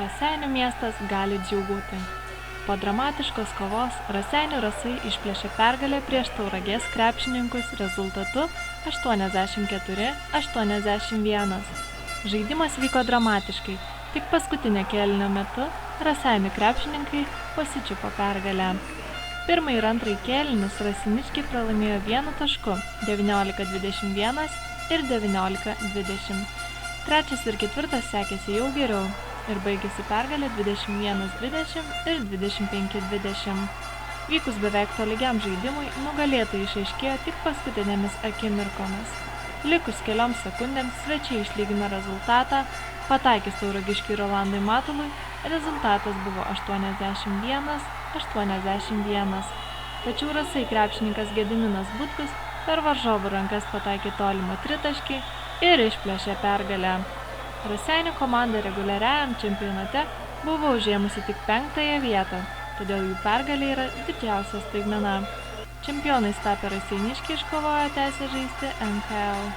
Raseinių miestas gali džiūgauti. Po dramatiškos kovos Raseinių Rasai išplėšė pergalę prieš Tauragės krepšininkus rezultatu 84-81. Žaidimas vyko dramatiškai, tik paskutinio kėlinio metu Raseinių krepšininkai pasičiupo pergalę. Pirmąjį ir antrąjį kėlinius rasiniškiai pralaimėjo 1 tašku 19-21 ir 19-20. Trečias ir ketvirtas sekėsi jau geriau ir baigėsi pergalė 21-20 ir 25-20. Vykus beveik tolygiam žaidimui, nugalėtojai išaiškėjo tik paskutinėmis akimirkomis. Likus kelioms sekundėms svečiai išlygino rezultatą, pataikys tauragiškiui Rolandui Matului, rezultatas buvo 81-81. Tačiau Rasai krepšininkas Gediminas Butkus per varžovų rankas pataikė tolimą tritaškį ir išplėšė pergalę. Raseinių komanda reguliariajam čempionate buvo užėmusi tik 5-ąją vietą, todėl jų pergalė yra didžiausia staigmena. Čempionais tapę raseiniškiai iškovojo teisę žaisti NKL.